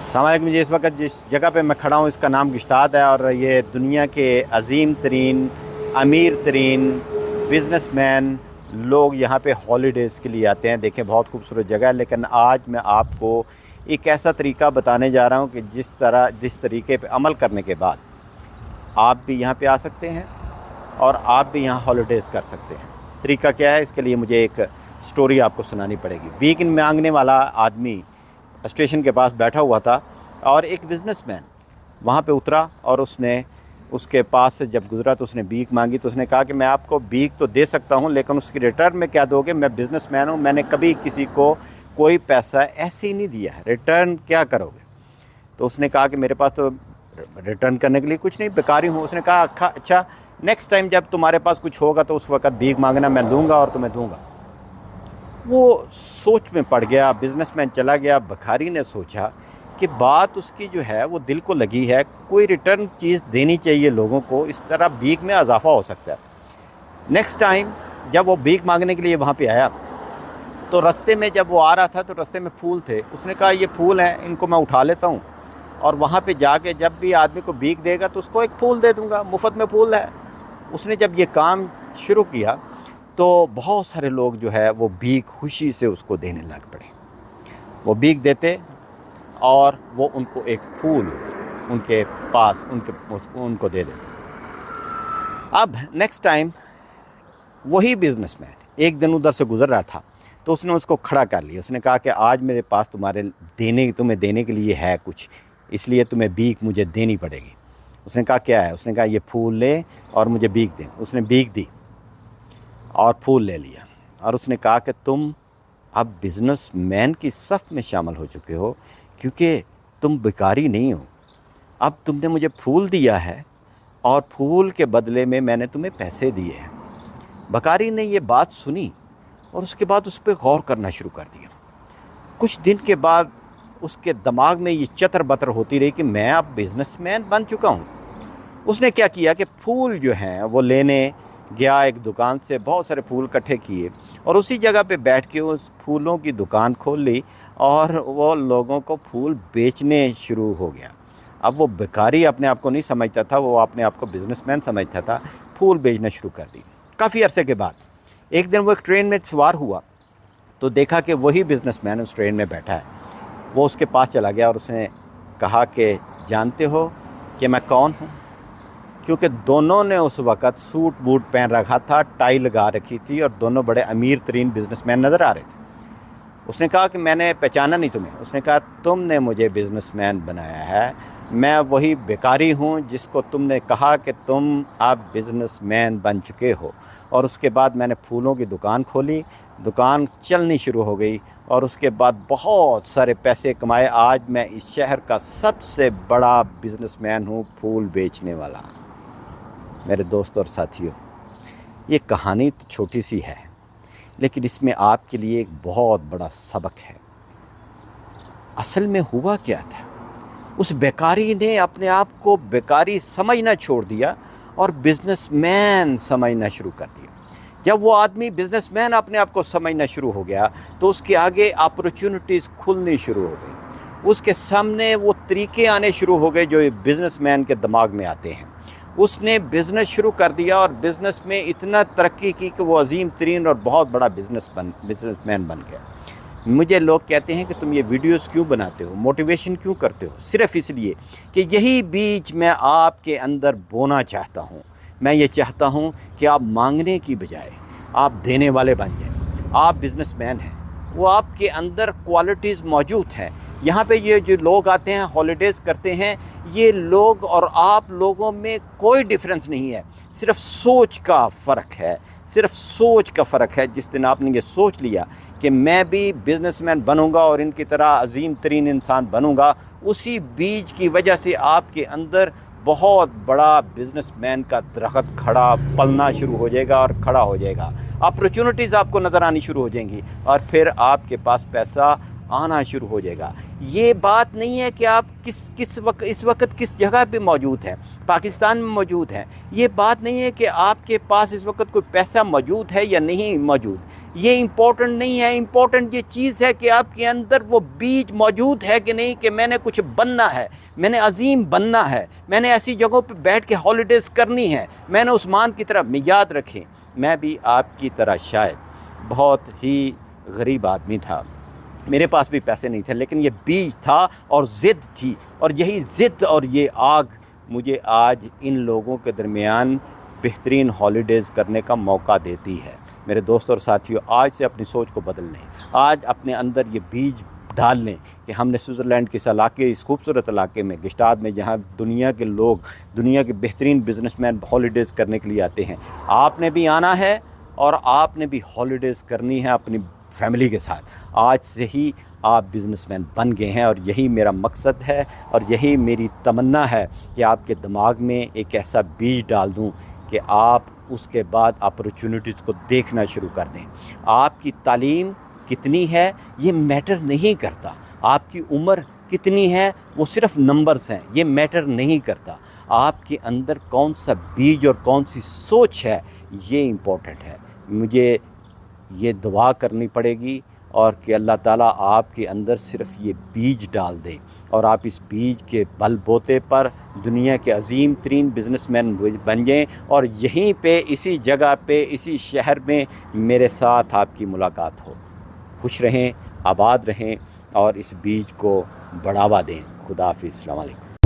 अस्सलाम वालेकुम। मुझे इस वक्त जिस जगह पे मैं खड़ा हूँ इसका नाम गिश्तात है और ये दुनिया के अजीम तरीन अमीर तरीन बिज़नेसमैन लोग यहाँ पे हॉलीडेज़ के लिए आते हैं। देखें बहुत खूबसूरत जगह है, लेकिन आज मैं आपको एक ऐसा तरीका बताने जा रहा हूँ कि जिस तरीके पे अमल करने के बाद आप भी यहाँ पे आ सकते हैं और आप भी यहाँ हॉलीडेज़ कर सकते हैं। तरीका क्या है, इसके लिए मुझे एक स्टोरी आपको सुनानी पड़ेगी। भीख मांगने वाला आदमी स्टेशन के पास बैठा हुआ था और एक बिज़नेसमैन वहाँ पे उतरा और उसने उसके पास से जब गुज़रा तो उसने भीख मांगी। तो उसने कहा कि मैं आपको भीख तो दे सकता हूँ, लेकिन उसकी रिटर्न में क्या दोगे? मैं बिज़नेसमैन हूँ, मैंने कभी किसी को कोई पैसा ऐसे ही नहीं दिया है, रिटर्न क्या करोगे? तो उसने कहा कि मेरे पास तो रिटर्न करने के लिए कुछ नहीं, बेकारी हूँ। उसने कहा अच्छा नेक्स्ट टाइम जब तुम्हारे पास कुछ होगा तो उस वक़्त भीख मांगना, मैं लूँगा और तुम्हें दूँगा। वो सोच में पड़ गया, बिज़नेसमैन चला गया। भिखारी ने सोचा कि बात उसकी जो है वो दिल को लगी है, कोई रिटर्न चीज़ देनी चाहिए लोगों को, इस तरह भीख में इजाफ़ा हो सकता है। नेक्स्ट टाइम जब वो भीख मांगने के लिए वहाँ पे आया तो रास्ते में जब वो आ रहा था तो रास्ते में फूल थे। उसने कहा ये फूल हैं, इनको मैं उठा लेता हूँ और वहाँ पे जाके जब भी आदमी को भीख देगा तो उसको एक फूल दे दूँगा, मुफ्त में फूल है। उसने जब ये काम शुरू किया तो बहुत सारे लोग जो है वो भीख खुशी से उसको देने लग पड़े। वो भीख देते और वो उनको एक फूल उनके पास उनको दे देते। अब नेक्स्ट टाइम वही बिज़नेसमैन एक दिन उधर से गुज़र रहा था तो उसने उसको खड़ा कर लिया। उसने कहा कि आज मेरे पास तुम्हें देने के लिए है कुछ, इसलिए तुम्हें भीख मुझे देनी पड़ेगी। उसने कहा क्या है? उसने कहा ये फूल ले और मुझे भीख दे। उसने भीख दी और फूल ले लिया और उसने कहा कि तुम अब बिज़नेसमैन की सफ़ में शामिल हो चुके हो, क्योंकि तुम भिखारी नहीं हो। अब तुमने मुझे फूल दिया है और फूल के बदले में मैंने तुम्हें पैसे दिए हैं। भिखारी ने ये बात सुनी और उसके बाद उस पर गौर करना शुरू कर दिया। कुछ दिन के बाद उसके दिमाग में ये चतर बतर होती रही कि मैं अब बिज़नेसमैन बन चुका हूँ। उसने क्या किया कि फूल जो हैं वो लेने गया, एक दुकान से बहुत सारे फूल इकट्ठे किए और उसी जगह पे बैठ के उस फूलों की दुकान खोल ली और वो लोगों को फूल बेचने शुरू हो गया। अब वो भिखारी अपने आप को नहीं समझता था, वो अपने आप को बिज़नेसमैन समझता था। फूल बेचना शुरू कर दी। काफ़ी अरसे के बाद एक दिन वो एक ट्रेन में सवार हुआ तो देखा कि वही बिज़नेसमैन उस ट्रेन में बैठा है। वो उसके पास चला गया और उसने कहा कि जानते हो कि मैं कौन हूँ? क्योंकि दोनों ने उस वक़्त सूट बूट पहन रखा था, टाई लगा रखी थी और दोनों बड़े अमीर तरीन बिज़नेसमैन नज़र आ रहे थे। उसने कहा कि मैंने पहचाना नहीं तुम्हें। उसने कहा तुमने मुझे बिज़नेसमैन बनाया है, मैं वही भिखारी हूँ जिसको तुमने कहा कि तुम अब बिज़नेसमैन बन चुके हो। और उसके बाद मैंने फूलों की दुकान खोली, दुकान चलनी शुरू हो गई और उसके बाद बहुत सारे पैसे कमाए। आज मैं इस शहर का सबसे बड़ा बिज़नेसमैन हूँ, फूल बेचने वाला। मेरे दोस्तों और साथियों, ये कहानी तो छोटी सी है, लेकिन इसमें आपके लिए एक बहुत बड़ा सबक है। असल में हुआ क्या था, उस बेकारी ने अपने आप को बेकारी समझना छोड़ दिया और बिज़नेसमैन समझना शुरू कर दिया। जब वो आदमी बिज़नेसमैन अपने आप को समझना शुरू हो गया तो उसके आगे अपॉर्चुनिटीज़ खुलनी शुरू हो गई। उसके सामने वो तरीके आने शुरू हो गए जो बिज़नेसमैन के दिमाग में आते हैं। उसने बिज़नेस शुरू कर दिया और बिज़नेस में इतना तरक्की की कि वो अजीम तरीन और बहुत बड़ा बिज़नेसमैन बन गया। मुझे लोग कहते हैं कि तुम ये वीडियोस क्यों बनाते हो, मोटिवेशन क्यों करते हो? सिर्फ़ इसलिए कि यही बीज मैं आपके अंदर बोना चाहता हूँ। मैं ये चाहता हूँ कि आप मांगने की बजाय आप देने वाले बन जाएं। आप बिज़नेसमैन हैं, वो आपके अंदर क्वालिटीज़ मौजूद हैं। यहाँ पे ये जो लोग आते हैं हॉलीडेज़ करते हैं, ये लोग और आप लोगों में कोई डिफरेंस नहीं है, सिर्फ सोच का फ़र्क है, सिर्फ सोच का फ़र्क है। जिस दिन आपने ये सोच लिया कि मैं भी बिज़नेसमैन बनूंगा और इनकी तरह अजीम तरीन इंसान बनूंगा, उसी बीज की वजह से आपके अंदर बहुत बड़ा बिज़नेसमैन का दरख्त खड़ा पलना शुरू हो जाएगा और खड़ा हो जाएगा। अपॉर्चुनिटीज़ आपको नज़र आनी शुरू हो जाएंगी और फिर आपके पास पैसा आना शुरू हो जाएगा। ये बात नहीं है कि आप इस वक्त किस जगह पे मौजूद हैं, पाकिस्तान में मौजूद हैं। ये बात नहीं है कि आपके पास इस वक्त कोई पैसा मौजूद है या नहीं मौजूद, ये इम्पोर्टेंट नहीं है। इम्पोर्टेंट ये चीज़ है कि आपके अंदर वो बीज मौजूद है कि नहीं, कि मैंने कुछ बनना है, मैंने अजीम बनना है, मैंने ऐसी जगहों पे बैठ के हॉलीडेज़ करनी है, मैंने उस्मान की तरफ। में याद रखें, मैं भी आपकी तरह शायद बहुत ही गरीब आदमी था, मेरे पास भी पैसे नहीं थे, लेकिन ये बीज था और ज़िद थी, और यही ज़िद और ये आग मुझे आज इन लोगों के दरमियान बेहतरीन हॉलीडेज़ करने का मौका देती है। मेरे दोस्तों और साथियों, आज से अपनी सोच को बदल लें, आज अपने अंदर ये बीज डाल लें कि हमने स्विट्ज़रलैंड के इस खूबसूरत इलाके में, गिश्ताद में, जहाँ दुनिया के लोग, दुनिया के बेहतरीन बिजनेसमैन हॉलीडेज़ करने के लिए आते हैं, आपने भी आना है और आपने भी हॉलीडेज़ करनी है अपनी फैमिली के साथ। आज से ही आप बिज़नेसमैन बन गए हैं, और यही मेरा मकसद है और यही मेरी तमन्ना है कि आपके दिमाग में एक ऐसा बीज डाल दूं कि आप उसके बाद अपॉर्चुनिटीज़ को देखना शुरू कर दें। आपकी तालीम कितनी है ये मैटर नहीं करता, आपकी उम्र कितनी है वो सिर्फ नंबर्स हैं, ये मैटर नहीं करता। आपके अंदर कौन सा बीज और कौन सी सोच है ये इम्पोर्टेंट है। मुझे ये दुआ करनी पड़ेगी और कि अल्लाह ताला आपके अंदर सिर्फ ये बीज डाल दे, और आप इस बीज के बलबूते पर दुनिया के अजीम तरीन बिज़नेसमैन बन जाएँ, और यहीं पे, इसी जगह पे, इसी शहर में मेरे साथ आपकी मुलाकात हो। खुश रहें, आबाद रहें और इस बीज को बढ़ावा दें। खुदा हाफ़िज़, अस्सलाम वालेकुम।